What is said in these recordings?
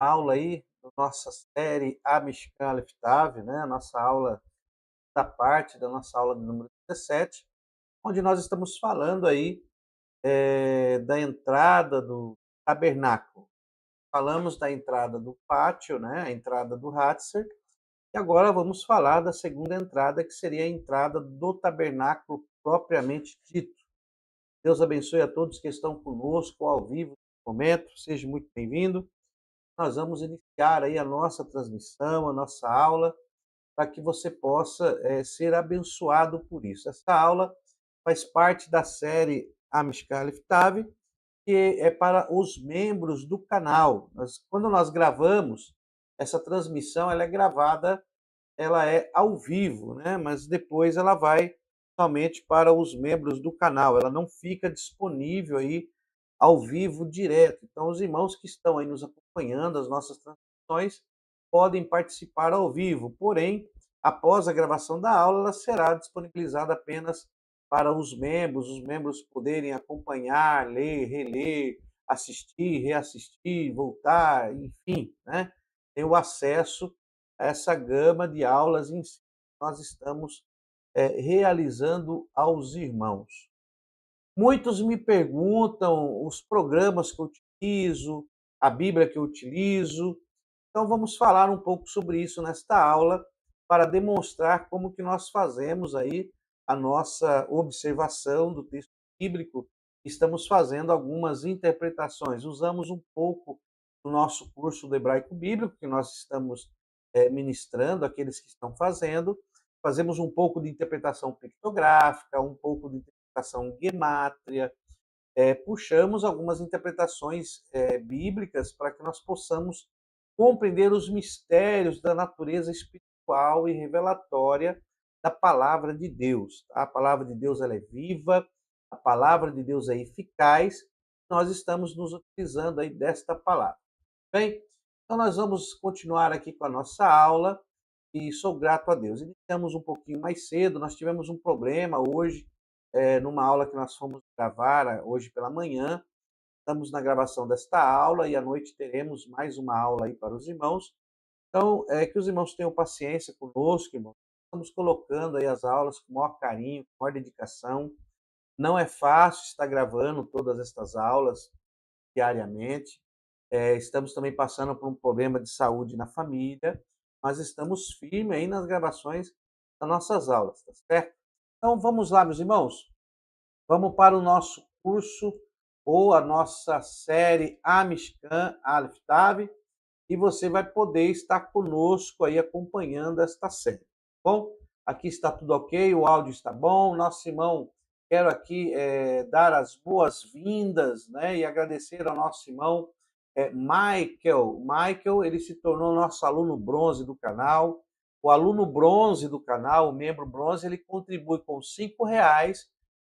aula aí da nossa série Amishkan Leftav, né? A nossa aula da parte da nossa aula de número 17, onde nós estamos falando aí da entrada do tabernáculo. Falamos da entrada do pátio, né? A entrada do Hatzer, e agora vamos falar da segunda entrada, que seria a entrada do tabernáculo propriamente dito. Deus abençoe a todos que estão conosco ao vivo nesse momento, seja muito bem-vindo. Nós vamos iniciar aí a nossa transmissão, a nossa aula, para que você possa ser abençoado por isso. Essa aula faz parte da série Amishka Liftav, que é para os membros do canal. Quando nós gravamos, essa transmissão ela é gravada, ela é ao vivo, né? Mas depois ela vai somente para os membros do canal, ela não fica disponível aí ao vivo direto. Então, os irmãos que estão aí nos acompanhando, as nossas transmissões, podem participar ao vivo, porém, após a gravação da aula, ela será disponibilizada apenas para os membros poderem acompanhar, ler, reler, assistir, reassistir, voltar, enfim, né? Ter o acesso a essa gama de aulas em si que nós estamos realizando aos irmãos. Muitos me perguntam os programas que eu utilizo, a Bíblia que eu utilizo. Então vamos falar um pouco sobre isso nesta aula para demonstrar como que nós fazemos aí a nossa observação do texto bíblico. Estamos fazendo algumas interpretações. Usamos um pouco do nosso curso do hebraico bíblico que nós estamos ministrando, aqueles que estão fazendo. Fazemos um pouco de interpretação pictográfica, um pouco de interpretação gemátria, puxamos algumas interpretações bíblicas para que nós possamos compreender os mistérios da natureza espiritual e revelatória da palavra de Deus. A palavra de Deus ela é viva, a palavra de Deus é eficaz, nós estamos nos utilizando aí desta palavra. Bem, então nós vamos continuar aqui com a nossa aula e sou grato a Deus. Iniciamos um pouquinho mais cedo, nós tivemos um problema hoje, numa aula que nós fomos gravar hoje pela manhã. Estamos na gravação desta aula e à noite teremos mais uma aula aí para os irmãos. Então, que os irmãos tenham paciência conosco, irmãos. Estamos colocando aí as aulas com o maior carinho, com maior dedicação. Não é fácil estar gravando todas estas aulas diariamente. Estamos também passando por um problema de saúde na família, mas estamos firmes aí nas gravações das nossas aulas, tá certo? Então vamos lá, meus irmãos. Vamos para o nosso curso ou a nossa série Amishkan Aleph Tav, e você vai poder estar conosco aí acompanhando esta série. Bom, aqui está tudo ok, o áudio está bom. Nosso irmão, quero aqui dar as boas-vindas, né, e agradecer ao nosso irmão Michael. Michael, ele se tornou nosso aluno bronze do canal. O aluno bronze do canal, o membro bronze, ele contribui com R$ 5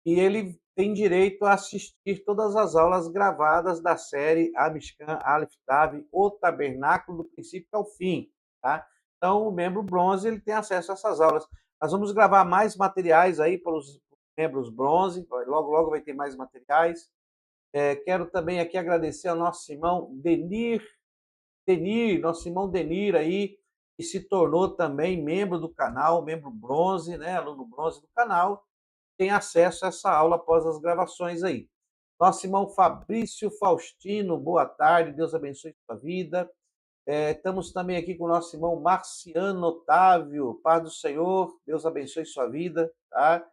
e ele tem direito a assistir todas as aulas gravadas da série Amishkan Aleph Tav, o Tabernáculo do princípio ao fim, tá? Então, o membro bronze ele tem acesso a essas aulas. Nós vamos gravar mais materiais aí para os membros bronze, logo, logo vai ter mais materiais. Quero também aqui agradecer ao nosso irmão nosso irmão Denir aí, que se tornou também membro do canal, membro bronze, né, aluno bronze do canal, tem acesso a essa aula após as gravações aí. Nosso irmão Fabrício Faustino, boa tarde, Deus abençoe sua vida. Estamos também aqui com o nosso irmão Marciano Otávio, paz do Senhor, Deus abençoe sua vida, tá?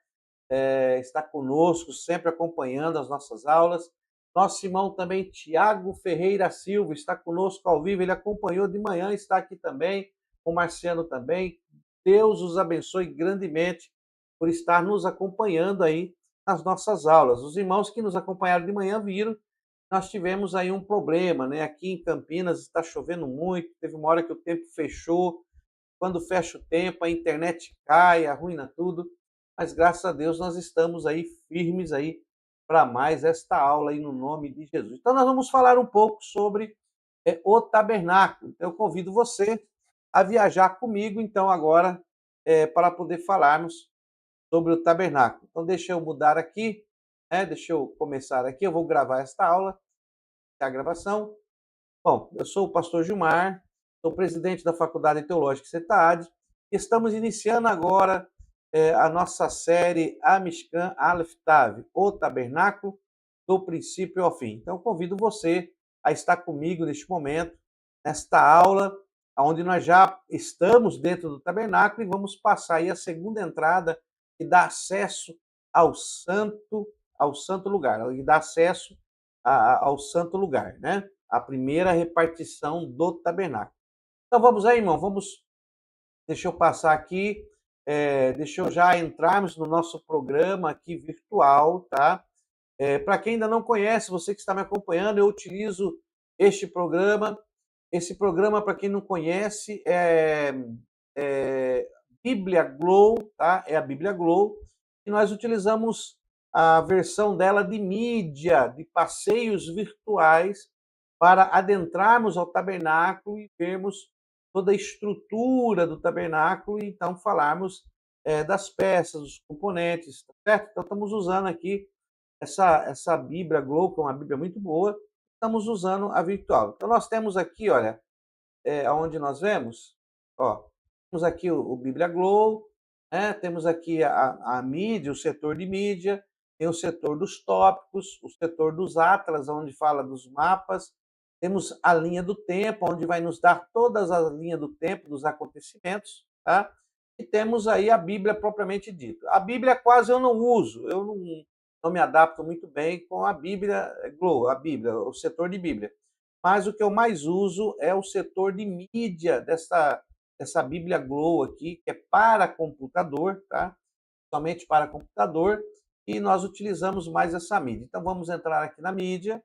Está conosco, sempre acompanhando as nossas aulas. Nosso irmão também Tiago Ferreira Silva está conosco ao vivo, ele acompanhou de manhã, está aqui também, o Marciano também. Deus os abençoe grandemente por estar nos acompanhando aí nas nossas aulas. Os irmãos que nos acompanharam de manhã viram, nós tivemos aí um problema, né? Aqui em Campinas está chovendo muito, teve uma hora que o tempo fechou, quando fecha o tempo a internet cai, arruina tudo, mas graças a Deus nós estamos aí firmes aí para mais esta aula aí no nome de Jesus. Então nós vamos falar um pouco sobre o tabernáculo. Eu convido você a viajar comigo então agora para poder falarmos sobre o tabernáculo. Então, deixa eu mudar aqui, né? Deixa eu começar aqui. Eu vou gravar esta aula, a gravação. Bom, eu sou o pastor Gilmar, sou presidente da Faculdade Teológica CETAD. Estamos iniciando agora a nossa série Amishkan Aleph Tav, o Tabernáculo do princípio ao fim. Então, convido você a estar comigo neste momento, nesta aula, onde nós já estamos dentro do tabernáculo e vamos passar aí a segunda entrada que dá acesso ao santo lugar, que dá acesso ao santo lugar, né? A primeira repartição do tabernáculo. Então vamos aí, irmão, deixa eu passar aqui, deixa eu já entrarmos no nosso programa aqui virtual, tá? Para quem ainda não conhece, você que está me acompanhando, eu utilizo este programa. Esse programa, para quem não conhece, é Bíblia Glow, tá? É a Bíblia Glow, e nós utilizamos a versão dela de mídia, de passeios virtuais, para adentrarmos ao tabernáculo e vermos toda a estrutura do tabernáculo e então falarmos das peças, dos componentes, tá certo? Então estamos usando aqui essa Bíblia Glow, que é uma Bíblia muito boa, estamos usando a virtual. Então nós temos aqui, olha, onde nós vemos, ó, temos aqui o Bíblia Glow, né? Temos aqui a mídia, o setor de mídia, tem o setor dos tópicos, o setor dos atlas, onde fala dos mapas, temos a linha do tempo, onde vai nos dar todas as linhas do tempo, dos acontecimentos, tá? E temos aí a Bíblia propriamente dita. A Bíblia quase eu não uso, eu não me adapto muito bem com a Bíblia Glow, a Bíblia, o setor de Bíblia. Mas o que eu mais uso é o setor de mídia dessa Bíblia Glow aqui, que é para computador, tá? Somente para computador, e nós utilizamos mais essa mídia. Então vamos entrar aqui na mídia,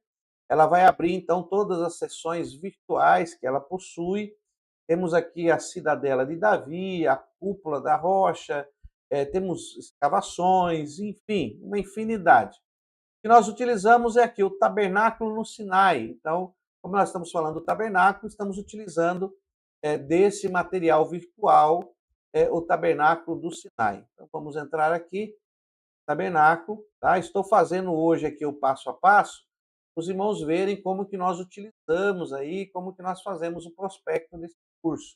ela vai abrir então todas as sessões virtuais que ela possui. Temos aqui a Cidadela de Davi, a Cúpula da Rocha, temos escavações, enfim, uma infinidade. O que nós utilizamos é aqui o tabernáculo no Sinai. Então, como nós estamos falando do tabernáculo, estamos utilizando desse material virtual o tabernáculo do Sinai. Então, vamos entrar aqui, tabernáculo, tá? Estou fazendo hoje aqui o passo a passo, os irmãos verem como que nós utilizamos aí, como que nós fazemos o prospecto desse curso.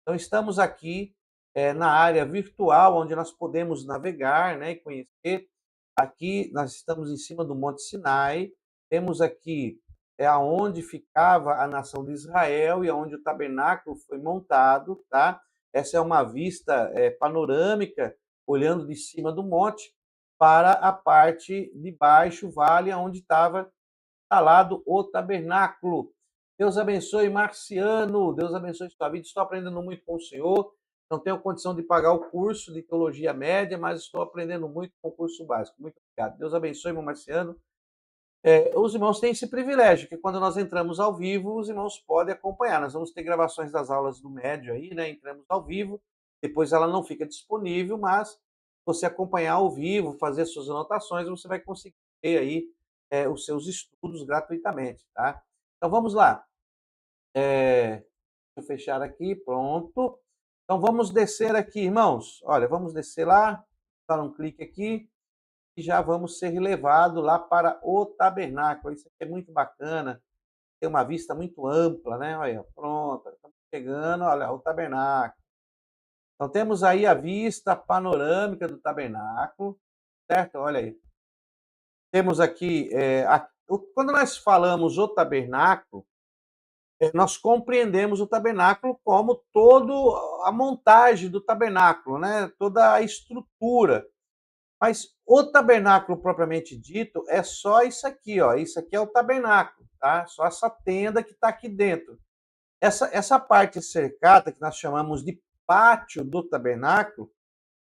Então, estamos aqui na área virtual, onde nós podemos navegar, né, e conhecer. Aqui nós estamos em cima do Monte Sinai, temos aqui aonde ficava a nação de Israel e aonde o tabernáculo foi montado, tá? Essa é uma vista panorâmica, olhando de cima do monte para a parte de baixo, o vale, onde estava instalado o tabernáculo. Deus abençoe, Marciano. Deus abençoe sua vida. Estou aprendendo muito com o Senhor. Não tenho condição de pagar o curso de teologia média, mas estou aprendendo muito com o curso básico. Muito obrigado. Deus abençoe, meu Marciano. Os irmãos têm esse privilégio, que quando nós entramos ao vivo, os irmãos podem acompanhar. Nós vamos ter gravações das aulas do médio aí, né? Entramos ao vivo, depois ela não fica disponível, mas se você acompanhar ao vivo, fazer suas anotações, você vai conseguir ter aí os seus estudos gratuitamente, tá? Então vamos lá. Deixa eu fechar aqui, pronto. Então vamos descer aqui, irmãos. Olha, vamos descer lá, dar um clique aqui e já vamos ser levados lá para o tabernáculo. Isso aqui é muito bacana, tem uma vista muito ampla, né? Olha, pronto, estamos chegando, olha, o tabernáculo. Então temos aí a vista panorâmica do tabernáculo, certo? Olha aí. Temos aqui, quando nós falamos o tabernáculo, nós compreendemos o tabernáculo como toda a montagem do tabernáculo, né? Toda a estrutura. Mas o tabernáculo propriamente dito é só isso aqui, ó. Isso aqui é o tabernáculo, tá? Só essa tenda que está aqui dentro. Essa parte cercada, que nós chamamos de pátio do tabernáculo,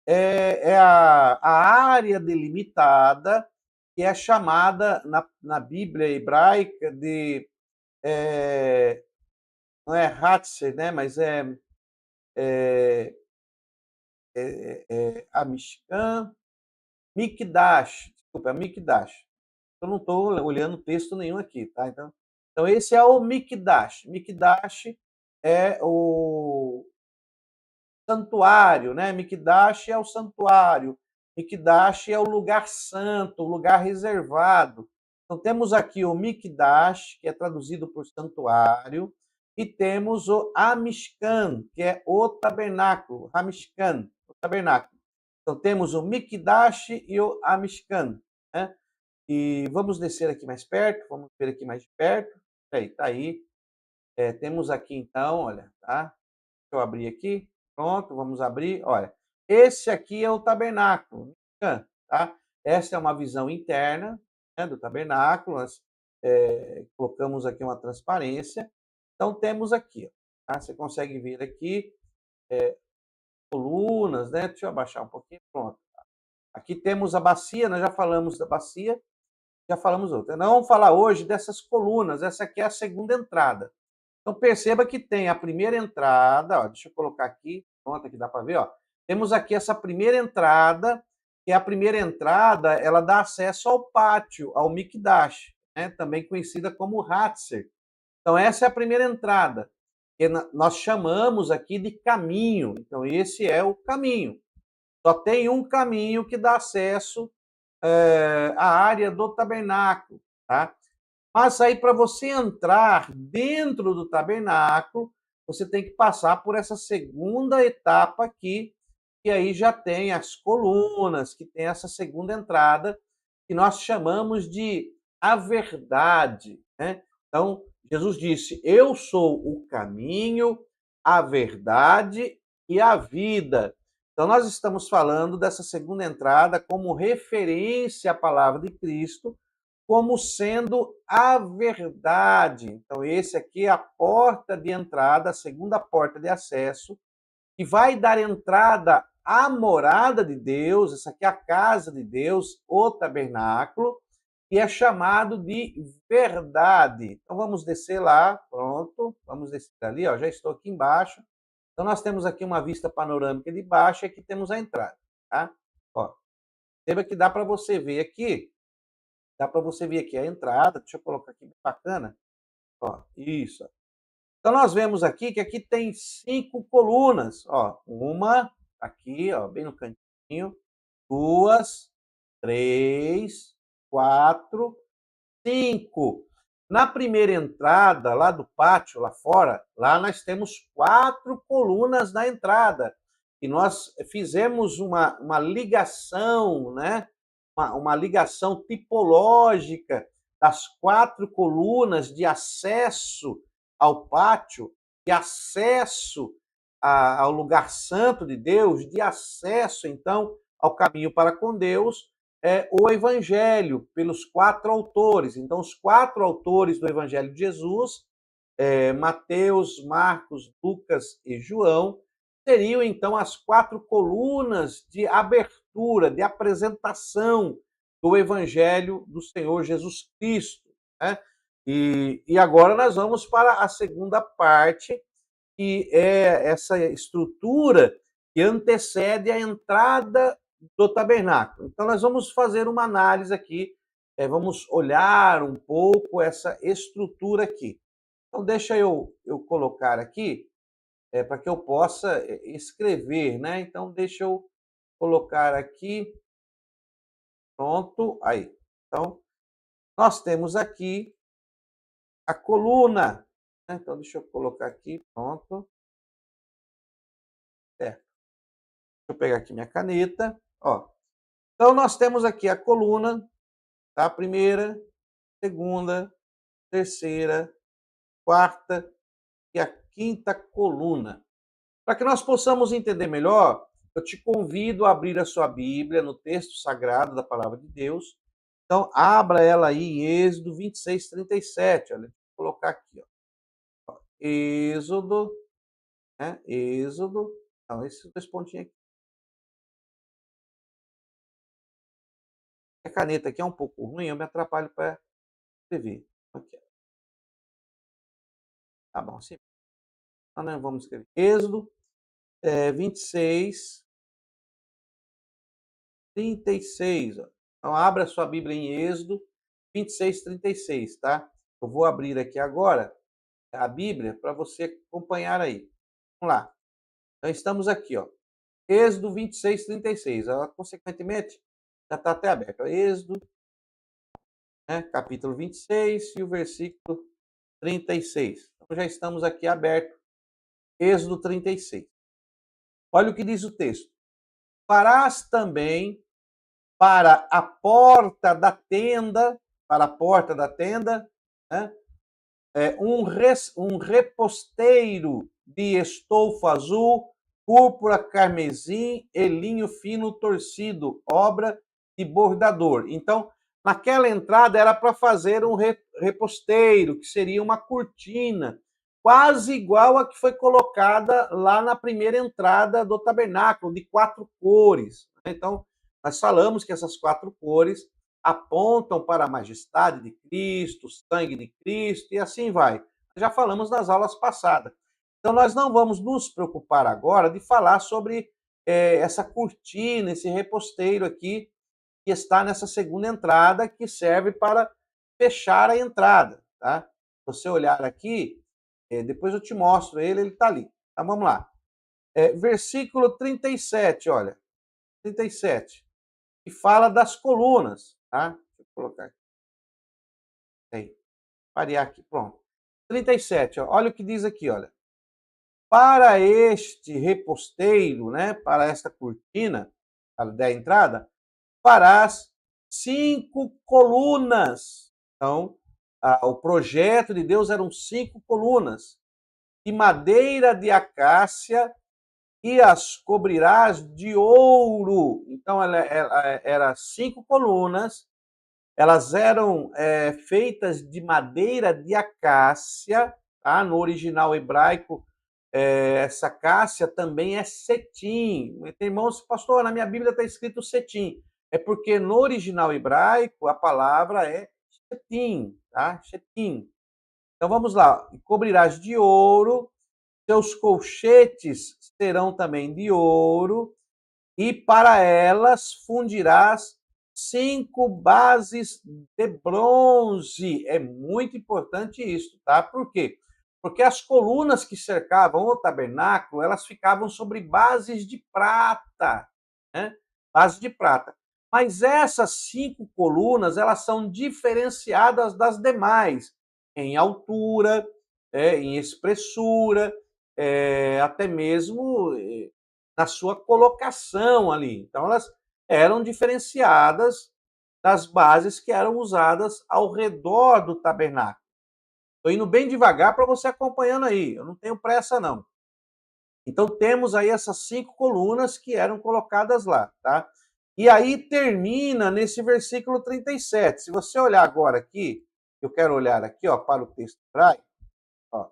é a área delimitada que é chamada na Bíblia hebraica de não é Hatzer, né? Mas a Mishkan, Mikdash, desculpa, é Mikdash. Eu não estou olhando texto nenhum aqui, tá? Então esse é o Mikdash. Mikdash é o santuário, né? Mikdash é o santuário. Mikdash é o lugar santo, o lugar reservado. Então, temos aqui o Mikdash, que é traduzido por santuário, e temos o Amishkan, que é o tabernáculo, Hamishkan, o tabernáculo. Então, temos o Mikdash e o Amishkan, né? E vamos descer aqui mais perto, vamos ver aqui mais de perto. Aí, tá aí. Temos aqui, então, olha, tá? Deixa eu abrir aqui. Pronto, vamos abrir. Olha, esse aqui é o tabernáculo, tá? Essa é uma visão interna, né, do tabernáculo. Nós colocamos aqui uma transparência. Então, temos aqui, ó, tá? Você consegue ver aqui colunas, né? Deixa eu abaixar um pouquinho. Pronto. Aqui temos a bacia, nós já falamos da bacia, já falamos outra. Nós vamos falar hoje dessas colunas. Essa aqui é a segunda entrada. Então, perceba que tem a primeira entrada, ó, deixa eu colocar aqui, pronto, aqui dá para ver, ó. Temos aqui essa primeira entrada, que é a primeira entrada, ela dá acesso ao pátio, ao Mikdash, né, também conhecida como Hatzer. Então, essa é a primeira entrada, que nós chamamos aqui de caminho. Então, esse é o caminho. Só tem um caminho que dá acesso à área do tabernáculo, tá? Mas aí, para você entrar dentro do tabernáculo, você tem que passar por essa segunda etapa aqui, que aí já tem as colunas, que tem essa segunda entrada, que nós chamamos de a verdade, né? Então, Jesus disse: Eu sou o caminho, a verdade e a vida. Então, nós estamos falando dessa segunda entrada como referência à palavra de Cristo, como sendo a verdade. Então, esse aqui é a porta de entrada, a segunda porta de acesso, que vai dar entrada à morada de Deus, essa aqui é a casa de Deus, o tabernáculo, e é chamado de verdade. Então, vamos descer lá, pronto, vamos descer ali, ó, já estou aqui embaixo. Então, nós temos aqui uma vista panorâmica de baixo e aqui temos a entrada, tá? Ó, perceba que dá para você ver aqui, dá para você ver aqui a entrada, deixa eu colocar aqui bacana. Ó, isso. Então nós vemos aqui que aqui tem 5 colunas, ó, uma aqui, ó, bem no cantinho, 2, 3, 4, 5. Na primeira entrada, lá do pátio, lá fora, lá nós temos 4 colunas na entrada. E nós fizemos uma ligação, né? Uma ligação tipológica das 4 colunas de acesso ao pátio, de acesso ao lugar santo de Deus, de acesso, então, ao caminho para com Deus, o Evangelho, pelos 4 autores. Então, os 4 autores do Evangelho de Jesus, Mateus, Marcos, Lucas e João, seriam, então, as 4 colunas de abertura, de apresentação do Evangelho do Senhor Jesus Cristo, né? E agora nós vamos para a segunda parte, que é essa estrutura que antecede a entrada do tabernáculo. Então, nós vamos fazer uma análise aqui, vamos olhar um pouco essa estrutura aqui. Então, deixa eu colocar aqui, para que eu possa escrever, né? Então, deixa eu colocar aqui, pronto, aí. Então, nós temos aqui a coluna, né? Então, deixa eu colocar aqui, pronto. Certo. Deixa eu pegar aqui minha caneta, ó. Então, nós temos aqui a coluna, tá? Primeira, segunda, terceira, quarta e a quinta coluna. Para que nós possamos entender melhor, eu te convido a abrir a sua Bíblia no texto sagrado da Palavra de Deus. Então, abra ela aí em Êxodo 26, 37. Olha, vou colocar aqui, ó. Êxodo, né? Êxodo. Então, esses 2 pontinhos aqui. A caneta aqui é um pouco ruim, eu me atrapalho para escrever. Aqui, ó. Tá bom, assim. Então, nós vamos escrever Êxodo 26, 36. Ó. Então, abra a sua Bíblia em Êxodo 26, 36, tá? Eu vou abrir aqui agora a Bíblia para você acompanhar aí. Vamos lá. Então, estamos aqui, ó. Êxodo 26, 36. Consequentemente, já está até aberto. Êxodo né? Capítulo 26 e o versículo 36. Então já estamos aqui abertos. Êxodo 36. Olha o que diz o texto. Farás também para a porta da tenda, né? Um reposteiro de estoufo azul, púrpura, carmesim e linho fino torcido, obra de bordador. Então, naquela entrada era para fazer um reposteiro, que seria uma cortina, quase igual a que foi colocada lá na primeira entrada do tabernáculo, de 4 cores. Então, nós falamos que essas 4 cores apontam para a majestade de Cristo, o sangue de Cristo, e assim vai. Já falamos nas aulas passadas. Então, nós não vamos nos preocupar agora de falar sobre essa cortina, esse reposteiro aqui, que está nessa segunda entrada, que serve para fechar a entrada. Tá? Se você olhar aqui, depois eu te mostro ele está ali. Então, vamos lá. Versículo 37, olha. 37. Que fala das colunas. Tá? Deixa eu colocar aqui. Aí, parear aqui, pronto. 37, ó, olha o que diz aqui, olha. Para este reposteiro, né, para esta cortina da entrada, farás 5 colunas. Então, o projeto de Deus eram 5 colunas de madeira de acácia e as cobrirás de ouro. Então, ela era 5 colunas. Elas eram feitas de madeira de acácia, tá? No original hebraico, essa acácia também é cetim. Tem irmãos, pastor, na minha Bíblia está escrito cetim. É porque no original hebraico a palavra é cetim, tá? Cetim. Então vamos lá. Cobrirás de ouro, seus colchetes serão também de ouro, e para elas fundirás 5 bases de bronze. É muito importante isso, tá? Por quê? Porque as colunas que cercavam o tabernáculo, elas ficavam sobre bases de prata, né? Base de prata. Mas essas 5 colunas, elas são diferenciadas das demais em altura, em espessura, até mesmo na sua colocação ali. Então, elas eram diferenciadas das bases que eram usadas ao redor do tabernáculo. Estou indo bem devagar para você acompanhando aí, eu não tenho pressa não. Então, temos aí essas 5 colunas que eram colocadas lá, tá? E aí termina nesse versículo 37. Se você olhar agora aqui, eu quero olhar aqui, ó, para o texto hebraico, ó,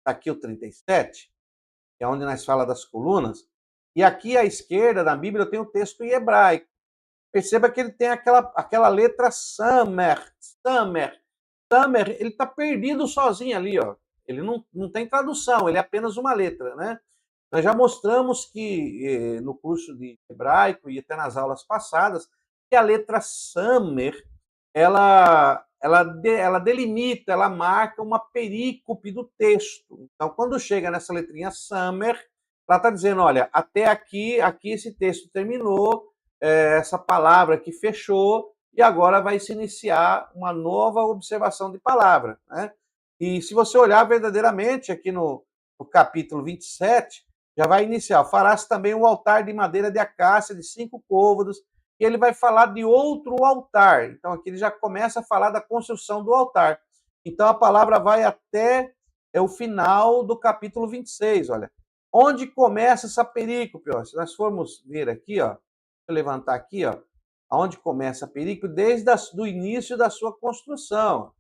tá aqui o 37, que é onde nós fala das colunas, e aqui à esquerda na Bíblia eu tenho o texto em hebraico. Perceba que ele tem aquela letra Samer. Samer, ele está perdido sozinho ali, ó. Ele não tem tradução, ele é apenas uma letra, né? Nós já mostramos que no curso de hebraico e até nas aulas passadas, que a letra Samer, ela delimita, ela marca uma perícope do texto. Então, quando chega nessa letrinha Samer, ela está dizendo, olha, até aqui esse texto terminou, essa palavra aqui fechou, e agora vai se iniciar uma nova observação de palavra, né? E se você olhar verdadeiramente aqui no capítulo 27, já vai iniciar. Farás também um altar de madeira de acácia de 5 côvados, e ele vai falar de outro altar. Então aqui ele já começa a falar da construção do altar. Então a palavra vai até o final do capítulo 26, olha. Onde começa essa perícope, ó? Se nós formos ver aqui, ó, eu levantar aqui, ó, aonde começa a perícope, desde o início da sua construção.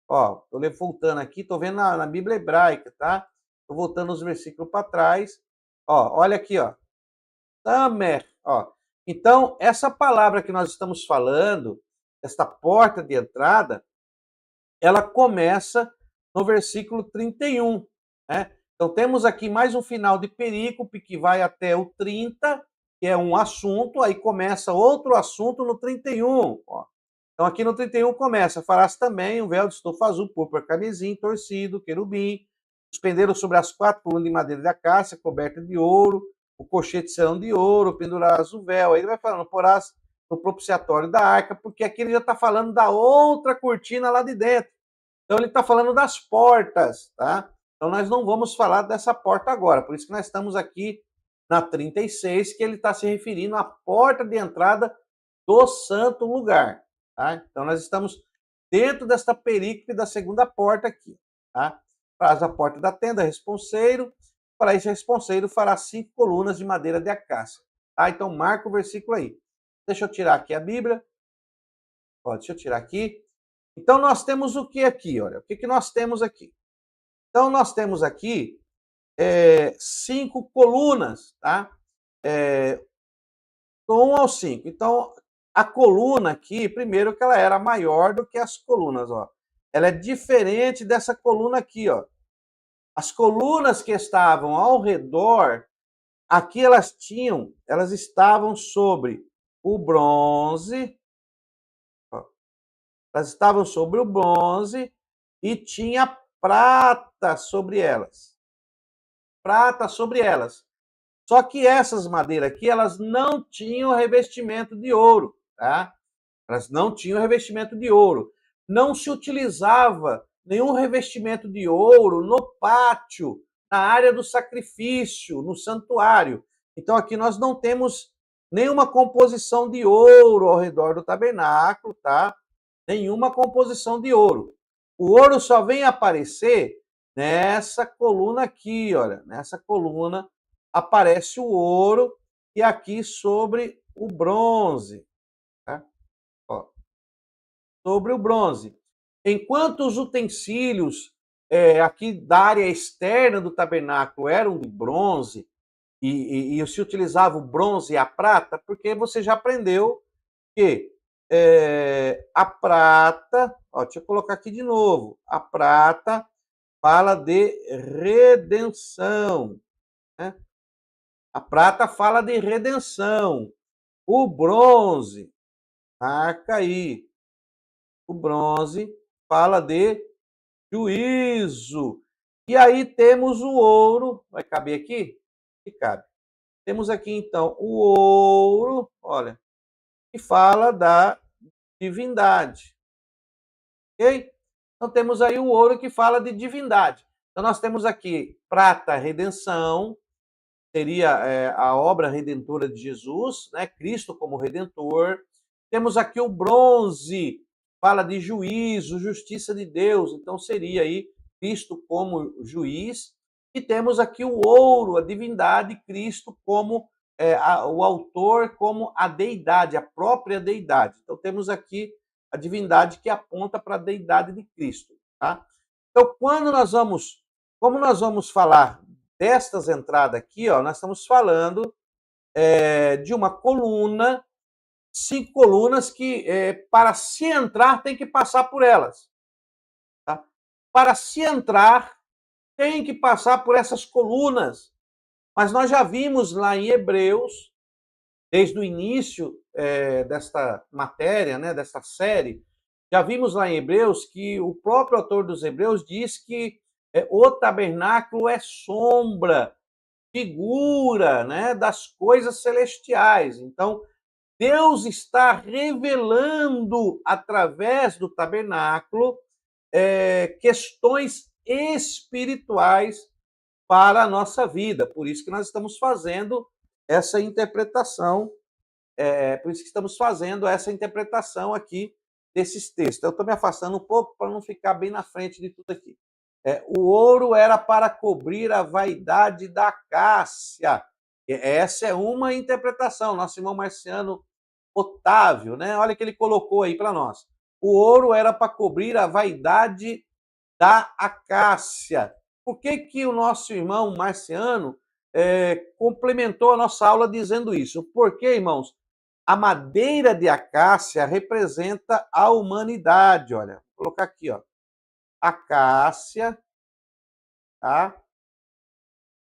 Ó, estou voltando aqui, estou vendo na Bíblia hebraica, tá? Estou voltando os versículos para trás. Ó, olha aqui, ó. Tamer, ó. Então, essa palavra que nós estamos falando, esta porta de entrada, ela começa no versículo 31, né? Então, temos aqui mais um final de perícope que vai até o 30, que é um assunto, aí começa outro assunto no 31. Ó. Então, aqui no 31 começa, farás também um véu de estofa azul, púrpura, carmesim, torcido, querubim, suspenderam sobre as 4 colunas de madeira de acácia, coberta de ouro, o cochete serão de ouro, pendurarás o véu. Aí ele vai falando, porás no propiciatório da arca, porque aqui ele já está falando da outra cortina lá de dentro. Então ele está falando das portas, tá? Então nós não vamos falar dessa porta agora, por isso que nós estamos aqui na 36, que ele está se referindo à porta de entrada do santo lugar, tá? Então nós estamos dentro desta perícope da segunda porta aqui, tá? Faz a porta da tenda, responseiro. Para esse responseiro fará 5 colunas de madeira de acácia, tá? Então marca o versículo aí. Deixa eu tirar aqui a Bíblia. Ó, deixa eu tirar aqui. Então nós temos o que aqui? Olha, o que nós temos aqui? Então nós temos aqui 5 colunas, tá? Do 1 ao 5. Então a coluna aqui, primeiro que ela era maior do que as colunas, ó. Ela é diferente dessa coluna aqui, ó. As colunas que estavam ao redor, aqui elas estavam sobre o bronze, ó. Elas estavam sobre o bronze e tinha prata sobre elas. Prata sobre elas. Só que essas madeiras aqui, elas não tinham revestimento de ouro, tá? Elas não tinham revestimento de ouro. Não se utilizava nenhum revestimento de ouro no pátio, na área do sacrifício, no santuário. Então aqui nós não temos nenhuma composição de ouro ao redor do tabernáculo, tá? Nenhuma composição de ouro. O ouro só vem aparecer nessa coluna aqui, olha. Nessa coluna aparece o ouro e aqui sobre o bronze, tá? Ó, sobre o bronze. Enquanto os utensílios aqui da área externa do tabernáculo eram de bronze e se utilizava o bronze e a prata, porque você já aprendeu que a prata, ó, deixa eu colocar aqui de novo, a prata fala de redenção, né? A prata fala de redenção. O bronze, marca aí, o bronze fala de juízo. E aí temos o ouro, vai caber aqui? Que cabe. Temos aqui então o ouro, olha, que fala da divindade. Ok? Então temos aí o ouro que fala de divindade. Então nós temos aqui prata, redenção, seria a obra redentora de Jesus, né? Cristo como redentor. Temos aqui o bronze, fala de juízo, justiça de Deus, então seria aí Cristo como juiz. E temos aqui o ouro, a divindade, Cristo como o autor, como a deidade, a própria deidade. Então temos aqui a divindade que aponta para a deidade de Cristo, tá? Então, como nós vamos falar destas entradas aqui, ó, nós estamos falando de uma coluna, 5 colunas que, para se entrar, tem que passar por elas. Tá? Para se entrar, tem que passar por essas colunas. Mas nós já vimos lá em Hebreus, desde o início desta matéria, né, desta série, já vimos lá em Hebreus que o próprio autor dos Hebreus diz que o tabernáculo é sombra, figura, né, das coisas celestiais. Então, Deus está revelando através do tabernáculo questões espirituais para a nossa vida. Por isso que nós estamos fazendo essa interpretação, aqui desses textos. Eu estou me afastando um pouco para não ficar bem na frente de tudo aqui. O ouro era para cobrir a vaidade da acácia. Essa é uma interpretação. Nosso irmão Marciano Otávio, né? Olha que ele colocou aí para nós. O ouro era para cobrir a vaidade da acácia. Por que o nosso irmão Marciano complementou a nossa aula dizendo isso? Porque, irmãos, a madeira de acácia representa a humanidade. Olha, vou colocar aqui, ó. Acácia, tá?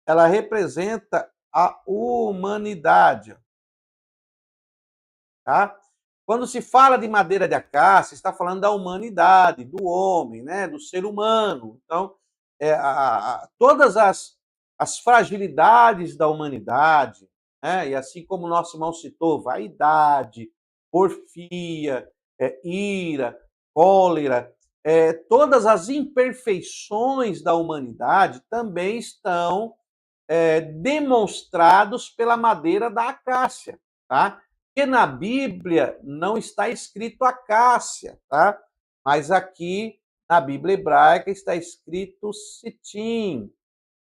Ela representa a humanidade, tá? Quando se fala de madeira de acácia, está falando da humanidade, do homem, né? Do ser humano. Então, todas as fragilidades da humanidade, né? E assim como o nosso irmão citou, vaidade, porfia, ira, cólera, todas as imperfeições da humanidade também estão demonstrados pela madeira da acácia, tá? Porque na Bíblia não está escrito acácia, tá? Mas aqui na Bíblia hebraica está escrito sitim,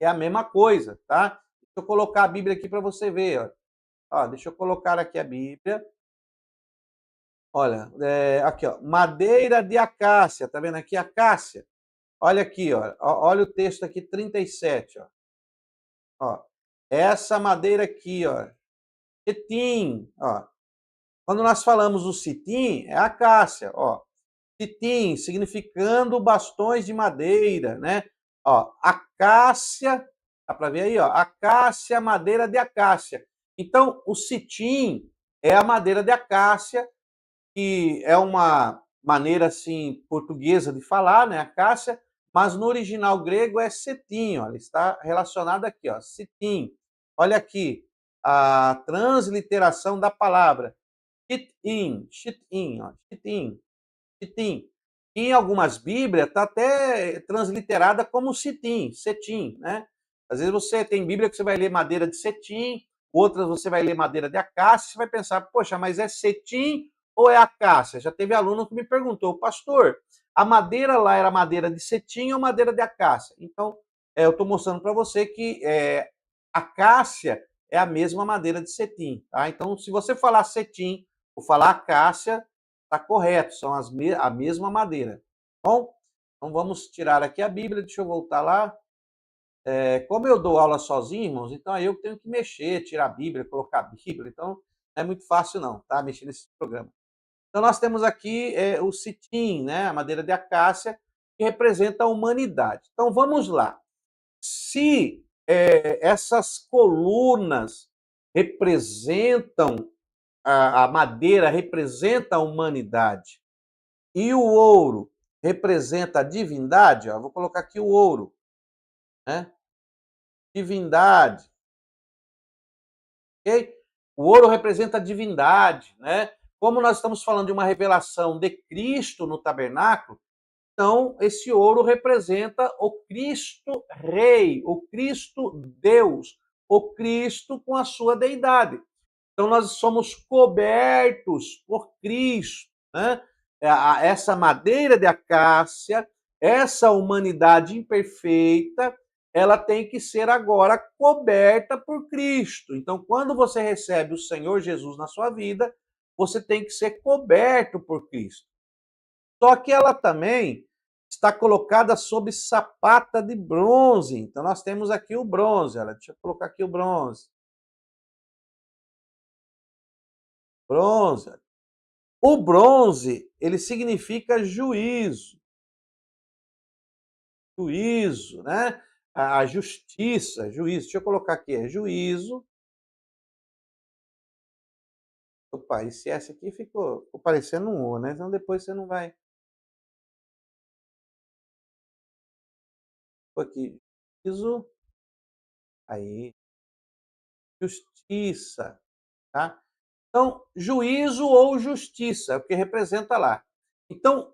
é a mesma coisa, tá? Deixa eu colocar a Bíblia aqui para você ver, ó. Ó, deixa eu colocar aqui a Bíblia. Olha, aqui, ó, madeira de acácia, tá vendo aqui acácia? Olha aqui, ó, olha o texto aqui 37, ó. Ó, essa madeira aqui, ó, cetim, ó. Quando nós falamos do citim, é a acácia, ó. Citim, significando bastões de madeira, né? Ó, acácia, dá para ver aí, ó, acácia, madeira de acácia. Então, o citim é a madeira de acácia, que é uma maneira assim portuguesa de falar, né, acácia, mas no original grego é cetim, olha, está relacionado aqui, ó, citim. Olha aqui, a transliteração da palavra chitim, ó, chitim, chitim. Em algumas Bíblias está até transliterada como cetim, né? Às vezes você tem Bíblia que você vai ler madeira de cetim, outras você vai ler madeira de acácia, você vai pensar, poxa, mas é cetim ou é acácia? Já teve aluno que me perguntou, pastor, a madeira lá era madeira de cetim ou madeira de acácia? Então, eu estou mostrando para você que acácia é a mesma madeira de cetim, tá? Então, se você falar cetim ou falar acácia, está correto, são a mesma madeira. Bom, então vamos tirar aqui a Bíblia, deixa eu voltar lá. Como eu dou aula sozinho, irmãos, então aí eu tenho que mexer, tirar a Bíblia, colocar a Bíblia, então não é muito fácil não, tá? Mexer nesse programa. Então nós temos aqui o citim, né? A madeira de acácia, que representa a humanidade. Então vamos lá. Se essas colunas representam, a madeira representa a humanidade, e o ouro representa a divindade, ó, vou colocar aqui o ouro, né? Divindade, ok? O ouro representa a divindade, né? Como nós estamos falando de uma revelação de Cristo no tabernáculo, então esse ouro representa o Cristo Rei, o Cristo Deus, o Cristo com a sua deidade. Então nós somos cobertos por Cristo, né? Essa madeira de acácia, essa humanidade imperfeita, ela tem que ser agora coberta por Cristo. Então, quando você recebe o Senhor Jesus na sua vida, você tem que ser coberto por Cristo. Só que ela também está colocada sob sapata de bronze. Então, nós temos aqui o bronze. Olha, deixa eu colocar aqui o bronze. Bronze. O bronze, ele significa juízo. Juízo, né? A justiça, juízo. Deixa eu colocar aqui, é juízo. Opa, esse S aqui ficou parecendo um O, né? Então depois você não vai. Aqui, juízo. Aí, justiça, tá? Então, juízo ou justiça, é o que representa lá. Então,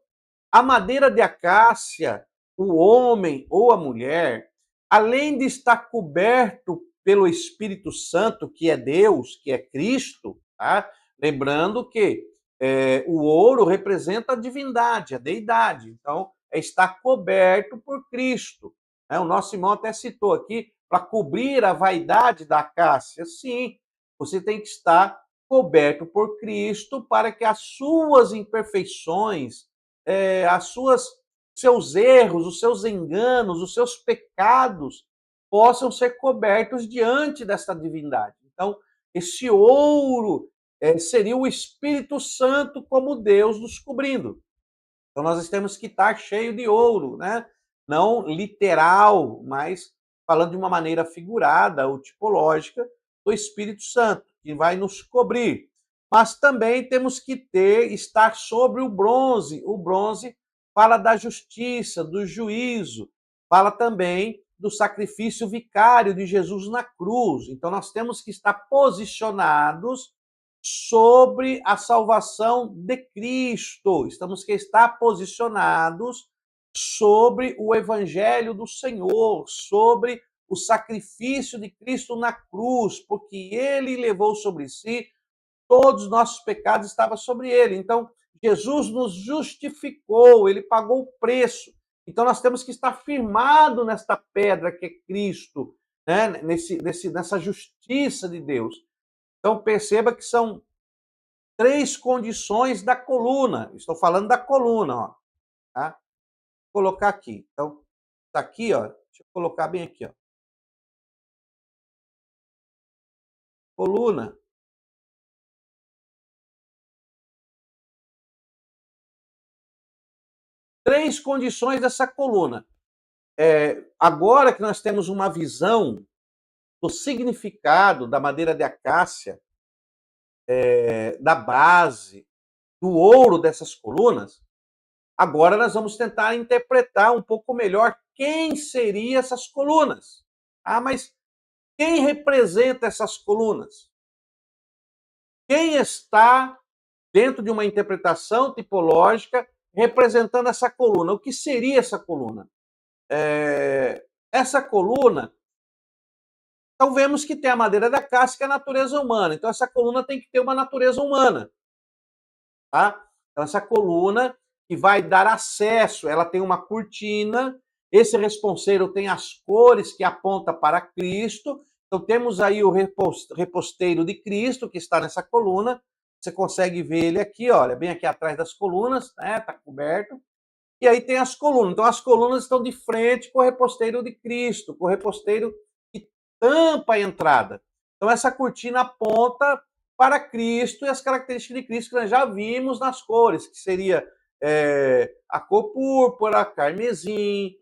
a madeira de acácia, o homem ou a mulher, além de estar coberto pelo Espírito Santo, que é Deus, que é Cristo, tá? Lembrando que o ouro representa a divindade, a deidade. Então, é estar coberto por Cristo. O nosso irmão até citou aqui, para cobrir a vaidade da acácia. Sim, você tem que estar coberto por Cristo para que as suas imperfeições, seus erros, os seus enganos, os seus pecados possam ser cobertos diante dessa divindade. Então, esse ouro seria o Espírito Santo como Deus nos cobrindo. Então, nós temos que estar cheio de ouro, né? Não literal, mas falando de uma maneira figurada ou tipológica do Espírito Santo, que vai nos cobrir. Mas também temos que estar sobre o bronze. O bronze fala da justiça, do juízo, fala também do sacrifício vicário de Jesus na cruz. Então nós temos que estar posicionados sobre a salvação de Cristo. Estamos que estar posicionados sobre o evangelho do Senhor, sobre o sacrifício de Cristo na cruz, porque ele levou sobre si todos os nossos pecados, estava sobre ele. Então, Jesus nos justificou, ele pagou o preço. Então, nós temos que estar firmado nesta pedra que é Cristo, né? Nessa justiça de Deus. Então, perceba que são 3 condições da coluna. Estou falando da coluna, ó, tá? Vou colocar aqui. Então, está aqui, ó. Deixa eu colocar bem aqui, ó. Coluna. Três condições dessa coluna. Agora que nós temos uma visão do significado da madeira de acácia, da base, do ouro dessas colunas, agora nós vamos tentar interpretar um pouco melhor quem seriam essas colunas. Ah, mas quem representa essas colunas? Quem está dentro de uma interpretação tipológica representando essa coluna? O que seria essa coluna? Essa coluna, então vemos que tem a madeira da casca, que é a natureza humana. Então essa coluna tem que ter uma natureza humana. Tá? Então essa coluna que vai dar acesso, ela tem uma cortina, esse responseiro tem as cores que aponta para Cristo. Então temos aí o reposteiro de Cristo que está nessa coluna. Você consegue ver ele aqui, olha, bem aqui atrás das colunas, né? Tá coberto. E aí tem as colunas. Então as colunas estão de frente com o reposteiro de Cristo, com o reposteiro que tampa a entrada. Então essa cortina aponta para Cristo e as características de Cristo que nós já vimos nas cores, que seria a cor púrpura, carmesim,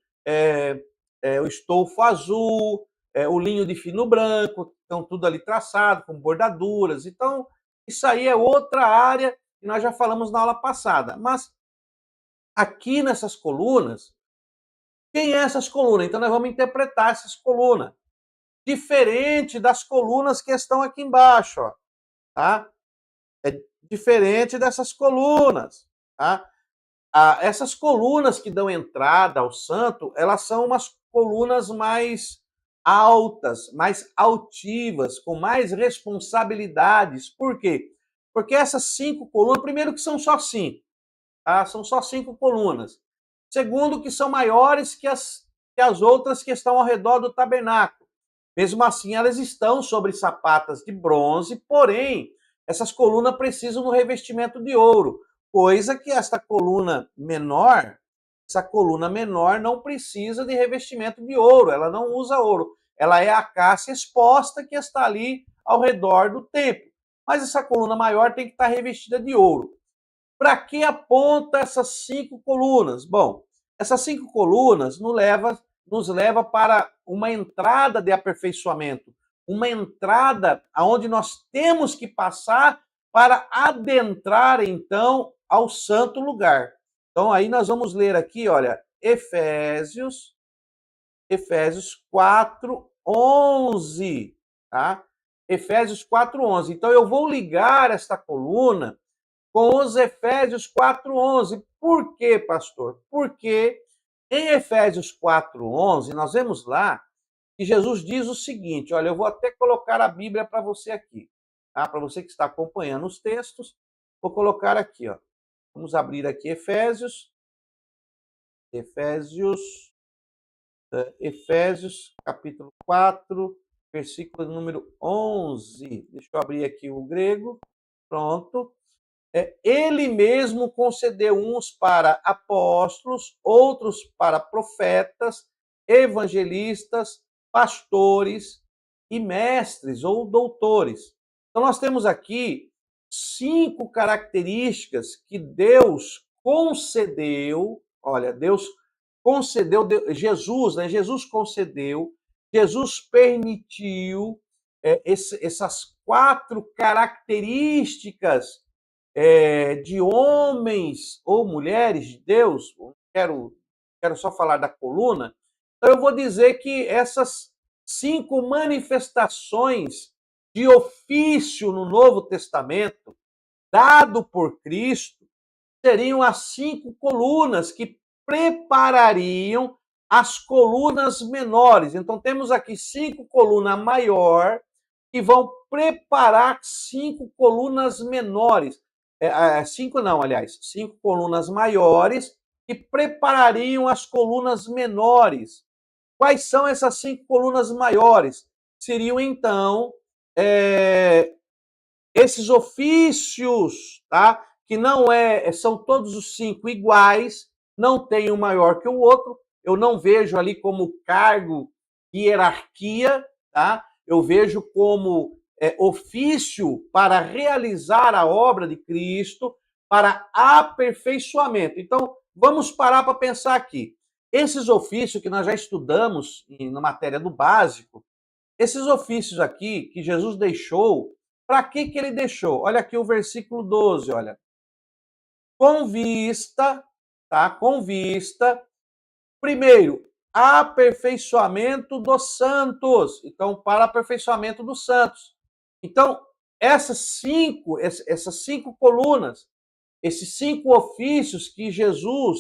o estofo azul, o linho de fino branco, então tudo ali traçado, com bordaduras. Então, isso aí é outra área que nós já falamos na aula passada. Mas aqui nessas colunas, quem é essas colunas? Então nós vamos interpretar essas colunas. Diferente das colunas que estão aqui embaixo, ó, tá? É diferente dessas colunas, tá? Essas colunas que dão entrada ao santo, elas são umas colunas mais altas, mais altivas, com mais responsabilidades. Por quê? Porque essas 5 colunas, primeiro que são só 5, tá? São só 5 colunas. Segundo, que são maiores que as outras que estão ao redor do tabernáculo. Mesmo assim, elas estão sobre sapatas de bronze, porém, essas colunas precisam do revestimento de ouro, coisa que essa coluna menor não precisa de revestimento de ouro, ela não usa ouro. Ela é a acácia exposta que está ali ao redor do templo. Mas essa coluna maior tem que estar revestida de ouro. Para que aponta essas 5 colunas? Bom, essas 5 colunas nos leva para uma entrada de aperfeiçoamento, uma entrada aonde nós temos que passar para adentrar, então, ao santo lugar. Então, aí nós vamos ler aqui, olha, Efésios 4:11, tá? Efésios 4:11. Então, eu vou ligar esta coluna com os Efésios 4:11. Por quê, pastor? Porque em Efésios 4:11, nós vemos lá que Jesus diz o seguinte, olha, eu vou até colocar a Bíblia para você aqui, tá? Para você que está acompanhando os textos, vou colocar aqui, ó. Vamos abrir aqui Efésios, capítulo 4, versículo número 11. Deixa eu abrir aqui o grego. Pronto. Ele mesmo concedeu uns para apóstolos, outros para profetas, evangelistas, pastores e mestres ou doutores. Então, nós temos aqui 5 características que Deus concedeu. Olha, Deus concedeu, Jesus, né? Jesus concedeu, Jesus permitiu essas 4 características de homens ou mulheres de Deus. Quero só falar da coluna. Então eu vou dizer que essas 5 manifestações de ofício no Novo Testamento, dado por Cristo, seriam as 5 colunas que preparariam as colunas menores. Então, temos aqui 5 colunas maior que vão preparar 5 colunas menores. 5 não, aliás, 5 colunas maiores que preparariam as colunas menores. Quais são essas 5 colunas maiores? Seriam, então, esses ofícios, tá? Que não são todos os 5 iguais, não tem um maior que o outro. Eu não vejo ali como cargo, hierarquia, tá? Eu vejo como ofício para realizar a obra de Cristo, para aperfeiçoamento. Então, vamos parar para pensar aqui. Esses ofícios que nós já estudamos na matéria do básico, esses ofícios aqui que Jesus deixou, para que ele deixou? Olha aqui o versículo 12, olha. Com vista, tá? Com vista, primeiro, aperfeiçoamento dos santos. Então, para aperfeiçoamento dos santos. Então, essas cinco colunas, esses 5 ofícios que Jesus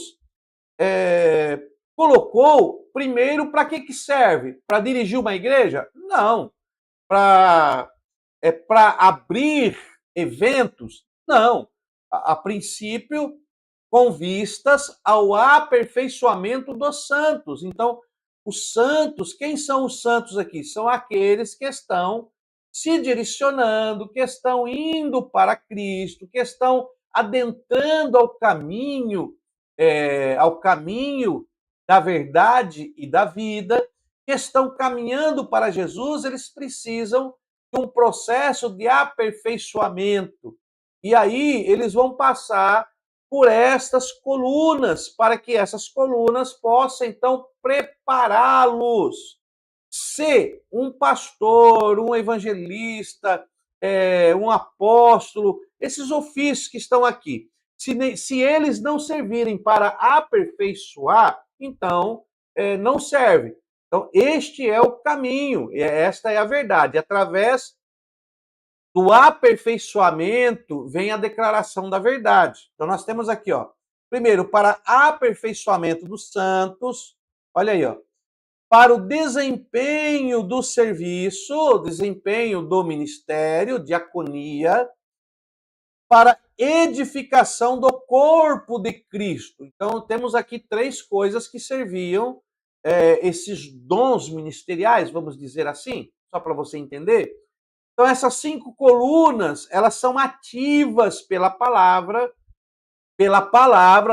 colocou, primeiro, para que serve? Para dirigir uma igreja? Não. Para abrir eventos? Não. A princípio, com vistas ao aperfeiçoamento dos santos. Então, os santos, quem são os santos aqui? São aqueles que estão se direcionando, que estão indo para Cristo, que estão adentrando ao caminho da verdade e da vida, que estão caminhando para Jesus, eles precisam de um processo de aperfeiçoamento. E aí eles vão passar por estas colunas, para que essas colunas possam, então, prepará-los. Se um pastor, um evangelista, um apóstolo, esses ofícios que estão aqui, se eles não servirem para aperfeiçoar, então não serve. Então, este é o caminho, esta é a verdade. Através do aperfeiçoamento vem a declaração da verdade. Então, nós temos aqui, ó, primeiro, para aperfeiçoamento dos santos, olha aí, ó, para o desempenho do serviço, desempenho do ministério, diaconia, para edificação do corpo de Cristo. Então, temos aqui 3 coisas que serviam, esses dons ministeriais, vamos dizer assim, só para você entender. Então, essas 5 colunas, elas são ativas pela palavra,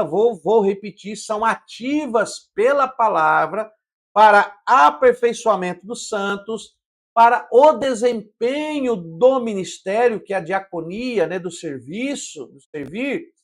vou repetir, são ativas pela palavra para aperfeiçoamento dos santos, para o desempenho do ministério, que é a diaconia, né, do serviço, do servir,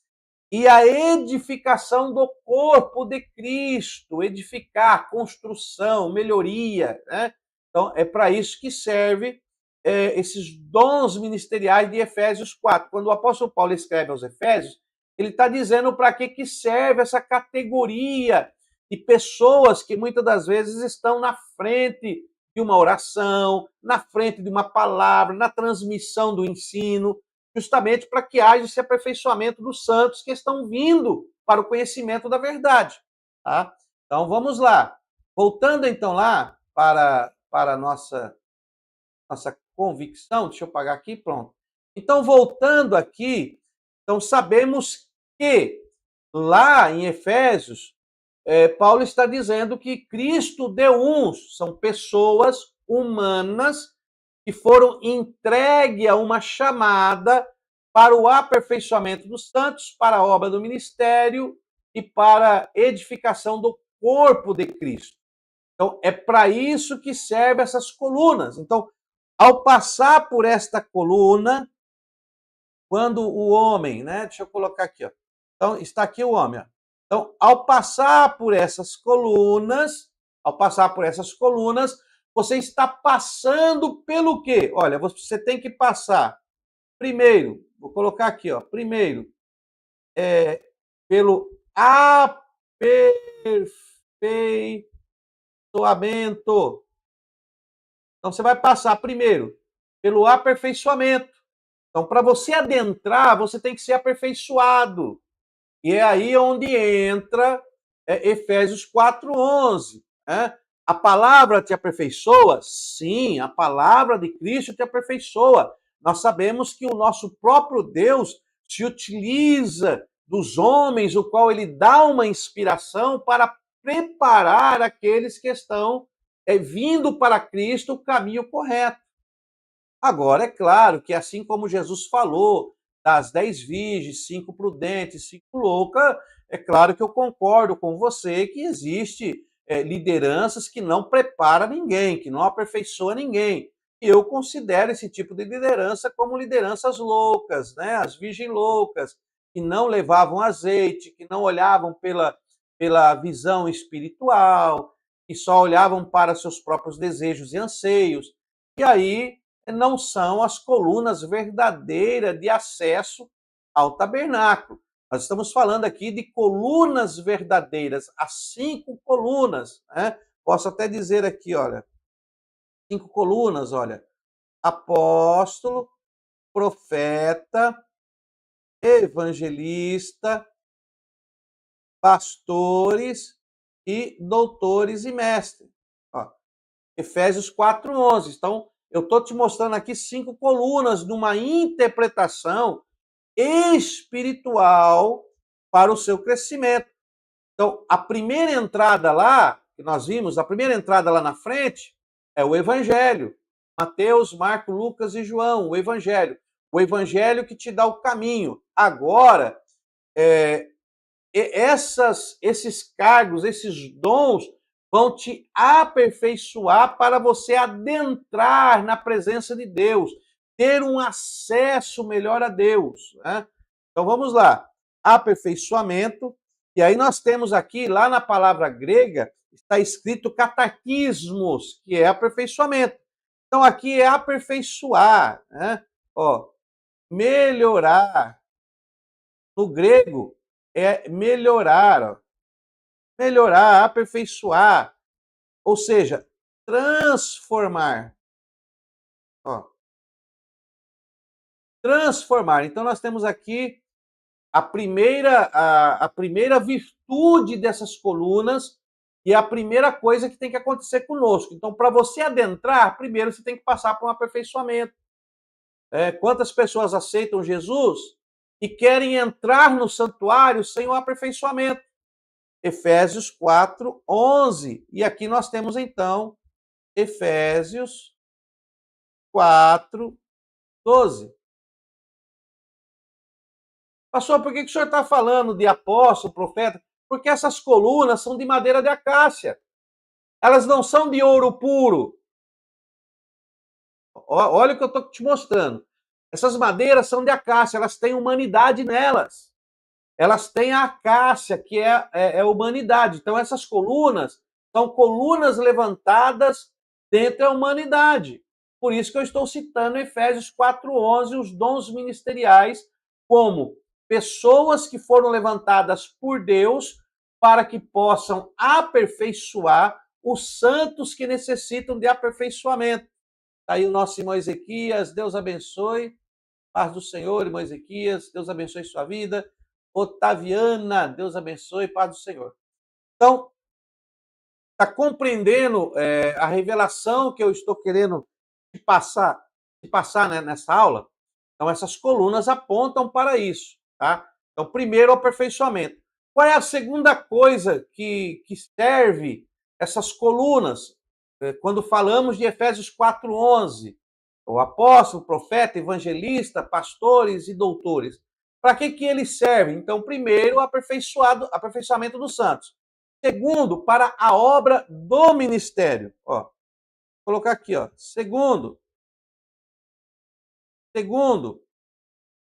e a edificação do corpo de Cristo, edificar, construção, melhoria, né? Então, é para isso que serve esses dons ministeriais de Efésios 4. Quando o apóstolo Paulo escreve aos Efésios, ele está dizendo para que serve essa categoria de pessoas que muitas das vezes estão na frente de uma oração, na frente de uma palavra, na transmissão do ensino, justamente para que haja esse aperfeiçoamento dos santos que estão vindo para o conhecimento da verdade. Tá? Então vamos lá. Voltando então lá para a nossa convicção, deixa eu pagar aqui, pronto. Então, voltando aqui, então sabemos que lá em Efésios, Paulo está dizendo que Cristo deu uns, são pessoas humanas que foram entregues a uma chamada para o aperfeiçoamento dos santos, para a obra do ministério e para a edificação do corpo de Cristo. Então, é para isso que servem essas colunas. Então, ao passar por esta coluna, quando o homem, né? Deixa eu colocar aqui, ó. Então, está aqui o homem, ó. Então, ao passar por essas colunas, você está passando pelo quê? Olha, você tem que passar primeiro, vou colocar aqui, ó, primeiro, pelo aperfeiçoamento. Então, você vai passar primeiro pelo aperfeiçoamento. Então, para você adentrar, você tem que ser aperfeiçoado. E é aí onde entra Efésios 4:11. Né? A palavra te aperfeiçoa? Sim, a palavra de Cristo te aperfeiçoa. Nós sabemos que o nosso próprio Deus se utiliza dos homens, o qual ele dá uma inspiração para preparar aqueles que estão vindo para Cristo o caminho correto. Agora, é claro que assim como Jesus falou das 10 virgens, 5 prudentes, 5 loucas, é claro que eu concordo com você que existe lideranças que não prepara ninguém, que não aperfeiçoa ninguém. E eu considero esse tipo de liderança como lideranças loucas, né? As virgens loucas, que não levavam azeite, que não olhavam pela visão espiritual, que só olhavam para seus próprios desejos e anseios. E aí não são as colunas verdadeiras de acesso ao tabernáculo. Nós estamos falando aqui de colunas verdadeiras, as 5 colunas. Né? Posso até dizer aqui, olha, 5 colunas, olha, apóstolo, profeta, evangelista, pastores e doutores e mestres. Ó, Efésios 4:11. Então, eu estou te mostrando aqui 5 colunas de uma interpretação espiritual para o seu crescimento. Então, a primeira entrada lá, que nós vimos, a primeira entrada lá na frente, é o Evangelho. Mateus, Marcos, Lucas e João, o Evangelho. O Evangelho que te dá o caminho. Agora, esses cargos, esses dons, vão te aperfeiçoar para você adentrar na presença de Deus, ter um acesso melhor a Deus. Né? Então vamos lá. Aperfeiçoamento. E aí nós temos aqui, lá na palavra grega, está escrito catarquismos, que é aperfeiçoamento. Então aqui é aperfeiçoar, né? Ó, melhorar. No grego é melhorar, ó. Melhorar, aperfeiçoar, ou seja, transformar. Ó, transformar. Então nós temos aqui a primeira virtude dessas colunas e a primeira coisa que tem que acontecer conosco. Então, para você adentrar, primeiro você tem que passar por um aperfeiçoamento. Quantas pessoas aceitam Jesus e querem entrar no santuário sem o aperfeiçoamento? Efésios 4:11. E aqui nós temos então Efésios 4:12. Pastor, por que o senhor está falando de apóstolo, profeta? Porque essas colunas são de madeira de acácia. Elas não são de ouro puro. Olha o que eu estou te mostrando. Essas madeiras são de acácia, elas têm humanidade nelas. Elas têm a acácia, que é humanidade. Então, essas colunas são colunas levantadas dentro da humanidade. Por isso que eu estou citando Efésios 4:11, os dons ministeriais, como pessoas que foram levantadas por Deus para que possam aperfeiçoar os santos que necessitam de aperfeiçoamento. Está aí o nosso irmão Ezequias, Deus abençoe. Paz do Senhor, irmão Ezequias, Deus abençoe sua vida. Otaviana, Deus abençoe, paz do Senhor. Então, está compreendendo a revelação que eu estou querendo te passar né, nessa aula? Então, essas colunas apontam para isso. Tá? Então, primeiro, o aperfeiçoamento. Qual é a segunda coisa que serve essas colunas? Quando falamos de Efésios 4:11, o apóstolo, profeta, evangelista, pastores e doutores. Para que eles servem? Então, primeiro, o aperfeiçoamento dos santos. Segundo, para a obra do ministério. Ó, vou colocar aqui, ó. Segundo,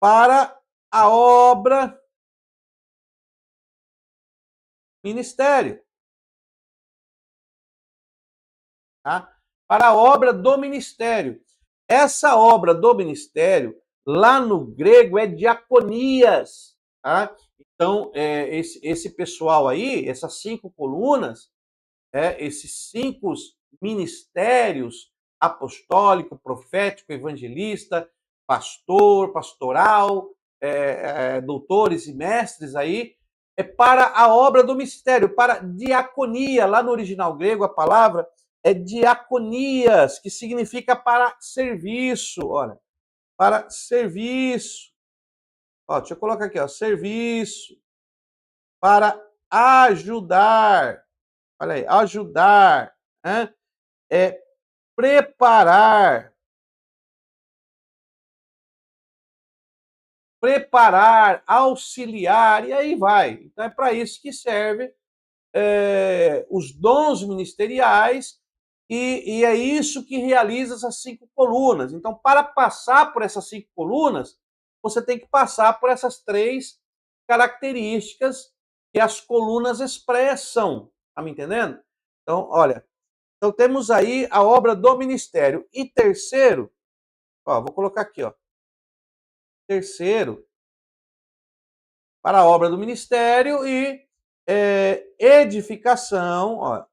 para a obra ministério. Tá? Para a obra do ministério. Essa obra do ministério, lá no grego, é diaconias. Tá? Então, esse pessoal aí, essas 5 colunas, esses 5 ministérios, apostólico, profético, evangelista, pastor, pastoral, doutores e mestres aí, para a obra do ministério, para diaconia. Lá no original grego a palavra é diaconias, que significa para serviço, olha, para serviço. Ó, deixa eu colocar aqui, ó, serviço, para ajudar, olha aí, ajudar, né? É preparar, preparar, auxiliar, e aí vai. Então é para isso que serve os dons ministeriais, e é isso que realiza essas 5 colunas. Então, para passar por essas 5 colunas, você tem que passar por essas 3 características que as colunas expressam. Tá me entendendo? Então, olha, então temos aí a obra do ministério. E terceiro, ó, vou colocar aqui, ó. Terceiro, para a obra do ministério e edificação, ó,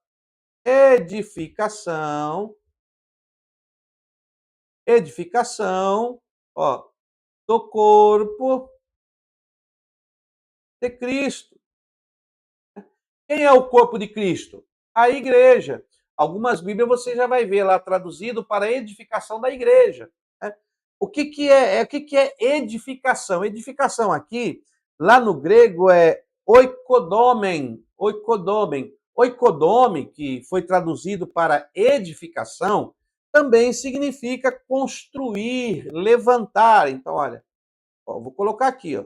edificação, edificação, ó, do corpo de Cristo. Quem é o corpo de Cristo? A igreja. Algumas Bíblias você já vai ver lá traduzido para edificação da igreja. Né? O que é edificação? Edificação aqui, lá no grego é oikodomen, oikodomen. Oikodome, que foi traduzido para edificação, também significa construir, levantar. Então, olha, ó, vou colocar aqui, ó.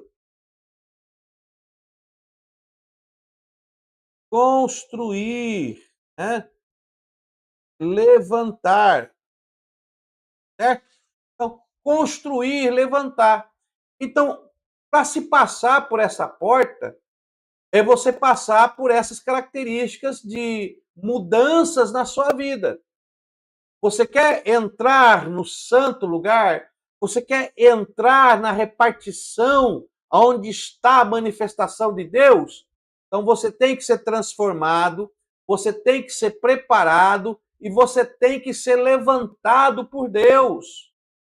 Construir, né? Levantar, certo? Então, construir, levantar. Então, para se passar por essa porta, é você passar por essas características de mudanças na sua vida. Você quer entrar no santo lugar? Você quer entrar na repartição onde está a manifestação de Deus? Então você tem que ser transformado, você tem que ser preparado e você tem que ser levantado por Deus.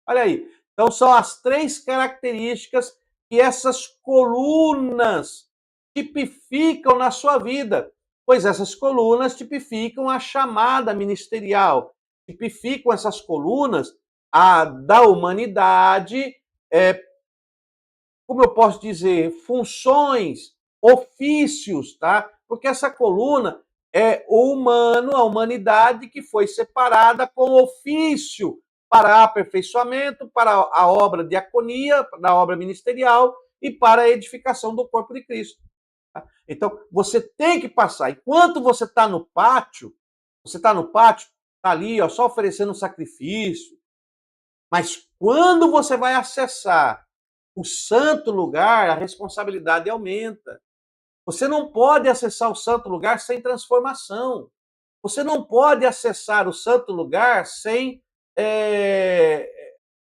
Olha aí. Então são as 3 características que essas colunas tipificam na sua vida, pois essas colunas tipificam a chamada ministerial, tipificam essas colunas da humanidade, como eu posso dizer, funções, ofícios, tá? Porque essa coluna é o humano, a humanidade que foi separada com ofício para aperfeiçoamento, para a obra diaconia, da obra ministerial e para a edificação do corpo de Cristo. Tá? Então, você tem que passar. Enquanto você está no pátio, está ali, ó, só oferecendo um sacrifício. Mas quando você vai acessar o santo lugar, a responsabilidade aumenta. Você não pode acessar o santo lugar sem transformação. Você não pode acessar o santo lugar sem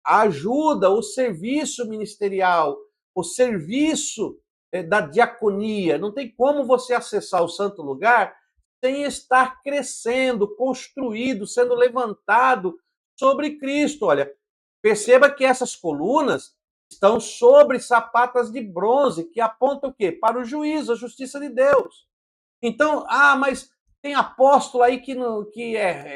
a ajuda, o serviço ministerial, o serviço da diaconia. Não tem como você acessar o santo lugar sem estar crescendo, construído, sendo levantado sobre Cristo. Olha, perceba que essas colunas estão sobre sapatas de bronze, que apontam o quê? Para o juízo, a justiça de Deus. Então, mas tem apóstolo aí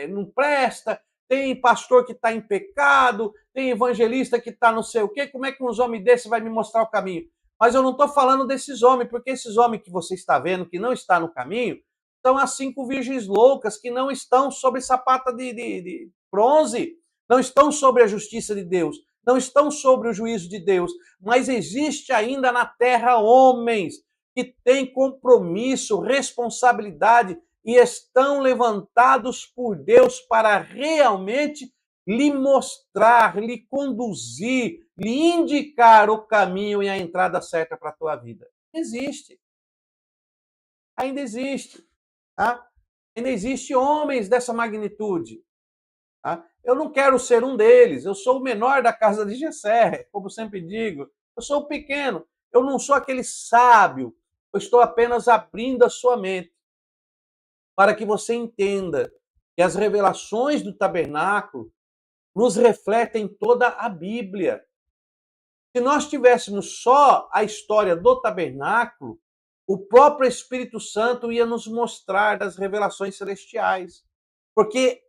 não presta, tem pastor que está em pecado, tem evangelista que está não sei o quê, como é que uns homens desses vai me mostrar o caminho? Mas eu não estou falando desses homens, porque esses homens que você está vendo, que não está no caminho, são as 5 virgens loucas que não estão sobre sapata de bronze, não estão sobre a justiça de Deus, não estão sobre o juízo de Deus, mas existe ainda na terra homens que têm compromisso, responsabilidade e estão levantados por Deus para realmente lhe mostrar, lhe conduzir, lhe indicar o caminho e a entrada certa para a tua vida. Existe. Ainda existe. Tá? Ainda existe homens dessa magnitude. Tá? Eu não quero ser um deles. Eu sou o menor da casa de Jessé, como sempre digo. Eu sou o pequeno. Eu não sou aquele sábio. Eu estou apenas abrindo a sua mente para que você entenda E as revelações do tabernáculo nos refletem toda a Bíblia. Se nós tivéssemos só a história do tabernáculo, o próprio Espírito Santo ia nos mostrar das revelações celestiais. Porque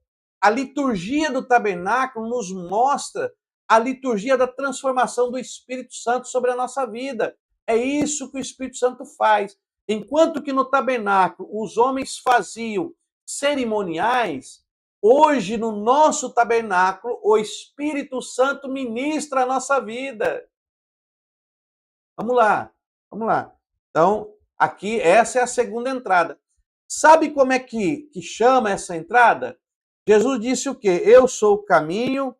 a liturgia do tabernáculo nos mostra a liturgia da transformação do Espírito Santo sobre a nossa vida. É isso que o Espírito Santo faz. Enquanto que no tabernáculo os homens faziam cerimoniais, hoje no nosso tabernáculo o Espírito Santo ministra a nossa vida. Vamos lá, vamos lá. Então, aqui, essa é a segunda entrada. Sabe como é que chama essa entrada? Jesus disse o quê? Eu sou o caminho,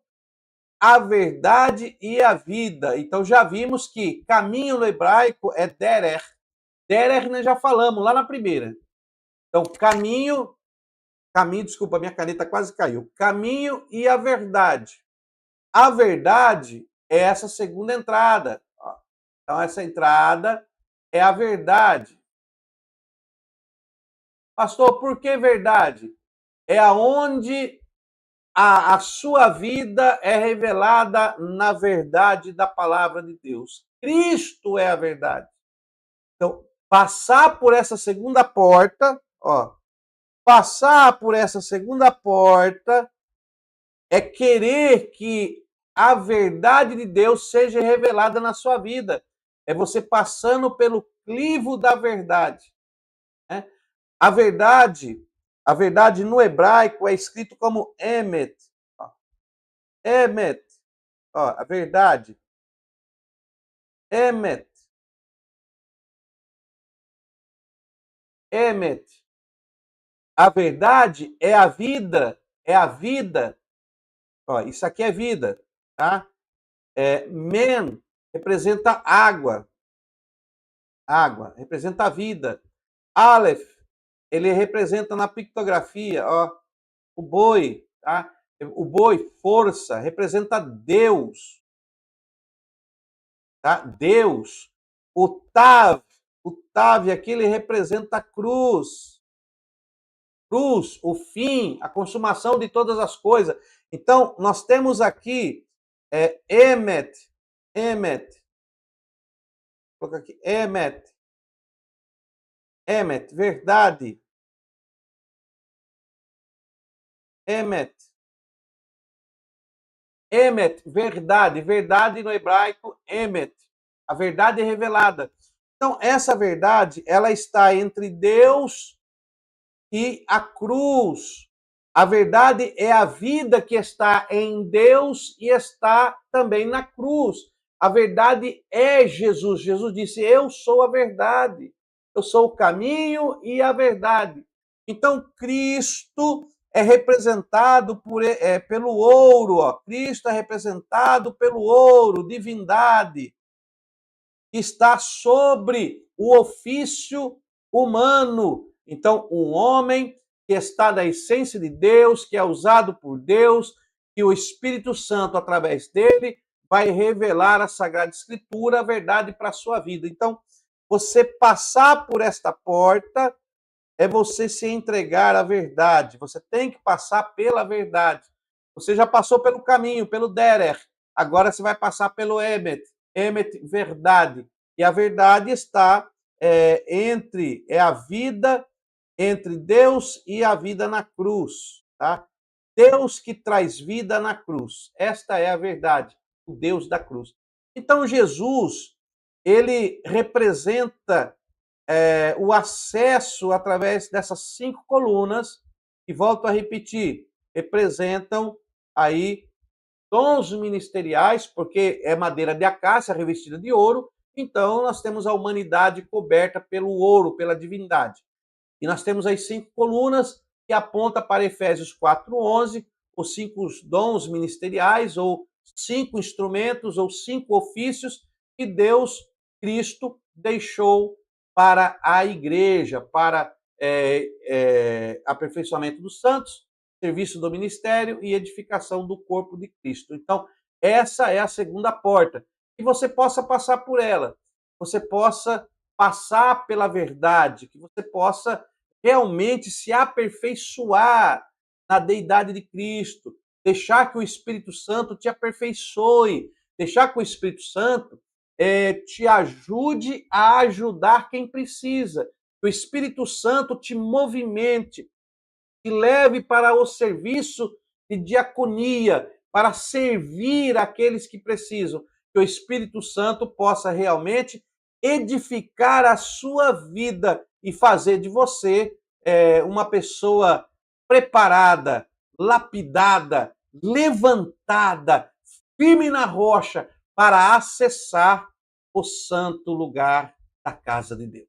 a verdade e a vida. Então, já vimos que caminho no hebraico é derer. Derer nós já falamos lá na primeira. Então, caminho, desculpa, minha caneta quase caiu. Caminho e a verdade. A verdade é essa segunda entrada. Então, essa entrada é a verdade. Pastor, por que verdade? É aonde a sua vida é revelada na verdade da palavra de Deus. Cristo é a verdade. Então, passar por essa segunda porta, passar por essa segunda porta é querer que a verdade de Deus seja revelada na sua vida. É você passando pelo crivo da verdade. Né? A verdade no hebraico é escrito como emet. Emet. A verdade. Emet. Emet. A verdade é a vida. É a vida. Isso aqui é vida. Tá? Men representa água. Água. Representa a vida. Aleph. Ele representa na pictografia, o boi, tá? O boi, força, representa Deus, tá? Deus. O Tav aqui ele representa a cruz. Cruz, o fim, a consumação de todas as coisas. Então, nós temos aqui Emet, vou colocar aqui, Emet, verdade. Emet, verdade. Verdade no hebraico, emet. A verdade é revelada. Então, essa verdade, ela está entre Deus e a cruz. A verdade é a vida que está em Deus e está também na cruz. A verdade é Jesus. Jesus disse, eu sou a verdade. Eu sou o caminho e a verdade. Então, Cristo é representado pelo ouro. Cristo é representado pelo ouro, divindade, que está sobre o ofício humano. Então, um homem que está da essência de Deus, que é usado por Deus, que o Espírito Santo, através dele, vai revelar a Sagrada Escritura, a verdade para a sua vida. Então, você passar por esta porta é você se entregar à verdade. Você tem que passar pela verdade. Você já passou pelo caminho, pelo Derer. Agora você vai passar pelo Emet. Emet, verdade. E a verdade está entre a vida, entre Deus e a vida na cruz. Tá? Deus que traz vida na cruz. Esta é a verdade, o Deus da cruz. Então, Jesus, ele representa o acesso através dessas 5 colunas, que, volto a repetir, representam aí dons ministeriais, porque é madeira de acácia revestida de ouro, então nós temos a humanidade coberta pelo ouro, pela divindade. E nós temos as 5 colunas que aponta para Efésios 4:11, os 5 dons ministeriais, ou 5 instrumentos, ou 5 ofícios que Deus, Cristo, deixou para a igreja, para aperfeiçoamento dos santos, serviço do ministério e edificação do corpo de Cristo. Então, essa é a segunda porta. Que você possa passar por ela, você possa passar pela verdade, que você possa realmente se aperfeiçoar na deidade de Cristo, deixar que o Espírito Santo te aperfeiçoe, deixar que o Espírito Santo te ajude a ajudar quem precisa, que o Espírito Santo te movimente, te leve para o serviço de diaconia, para servir aqueles que precisam, que o Espírito Santo possa realmente edificar a sua vida e fazer de você uma pessoa preparada, lapidada, levantada, firme na rocha, para acessar o santo lugar da casa de Deus.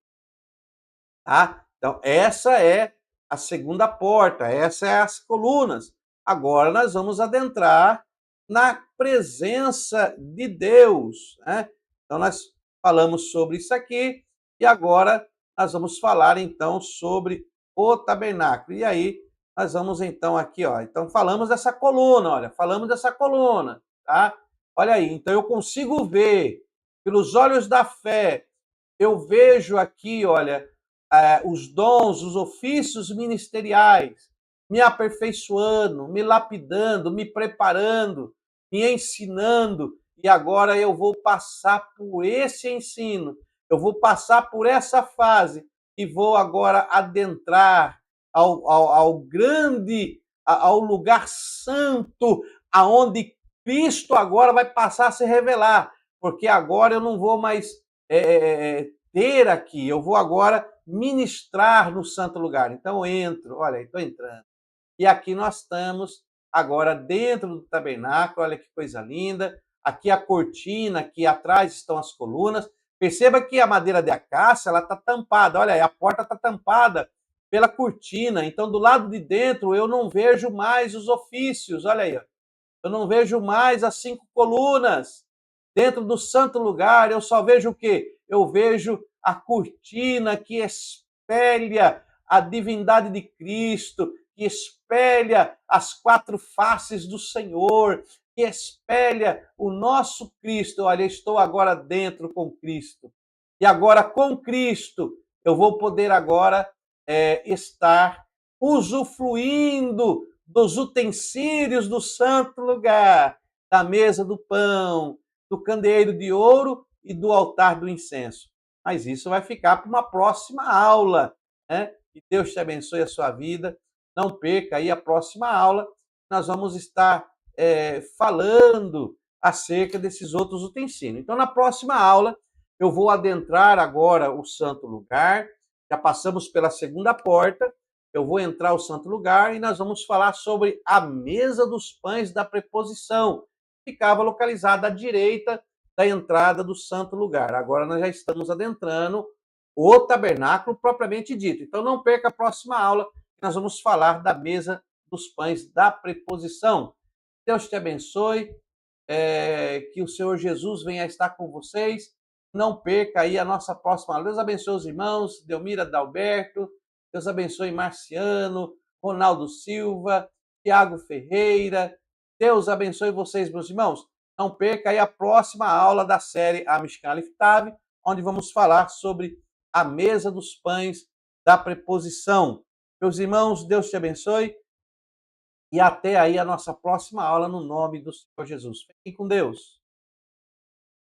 Tá? Então, essa é a segunda porta, essa é as colunas. Agora nós vamos adentrar na presença de Deus, né? Então, nós falamos sobre isso aqui e agora nós vamos falar então sobre o tabernáculo. E aí, nós vamos então aqui, ó. Então, falamos dessa coluna, olha, falamos dessa coluna, tá? Olha aí, então eu consigo ver pelos olhos da fé, eu vejo aqui, olha, os dons, os ofícios ministeriais, me aperfeiçoando, me lapidando, me preparando, me ensinando, e agora eu vou passar por esse ensino, eu vou passar por essa fase e vou agora adentrar ao grande, ao lugar santo, aonde Cristo agora vai passar a se revelar, porque agora eu não vou mais ter aqui, eu vou agora ministrar no santo lugar. Então eu entro, olha, estou entrando. E aqui nós estamos agora dentro do tabernáculo, olha que coisa linda. Aqui a cortina, aqui atrás estão as colunas. Perceba que a madeira de acácia, ela está tampada, olha aí, a porta está tampada pela cortina. Então do lado de dentro eu não vejo mais os ofícios, olha aí, ó. Eu não vejo mais as 5 colunas. Dentro do santo lugar, eu só vejo o quê? Eu vejo a cortina que espelha a divindade de Cristo, que espelha as 4 faces do Senhor, que espelha o nosso Cristo. Olha, estou agora dentro com Cristo. E agora com Cristo, eu vou poder agora estar usufruindo dos utensílios do santo lugar, da mesa do pão, do candeeiro de ouro e do altar do incenso. Mas isso vai ficar para uma próxima aula, né? Que Deus te abençoe a sua vida. Não perca aí a próxima aula. Nós vamos estar falando acerca desses outros utensílios. Então, na próxima aula, eu vou adentrar agora o santo lugar. Já passamos pela segunda porta. Eu vou entrar ao santo lugar e nós vamos falar sobre a mesa dos pães da preposição. Ficava localizada à direita da entrada do santo lugar. Agora nós já estamos adentrando o tabernáculo propriamente dito. Então não perca a próxima aula, nós vamos falar da mesa dos pães da preposição. Deus te abençoe, que o Senhor Jesus venha estar com vocês. Não perca aí a nossa próxima aula. Deus abençoe os irmãos, Delmira Dalberto, Deus abençoe Marciano, Ronaldo Silva, Tiago Ferreira. Deus abençoe vocês, meus irmãos. Não perca aí a próxima aula da série A Mishkan Liftav, onde vamos falar sobre a mesa dos pães da preposição. Meus irmãos, Deus te abençoe e até aí a nossa próxima aula no nome do Senhor Jesus. Fiquem com Deus.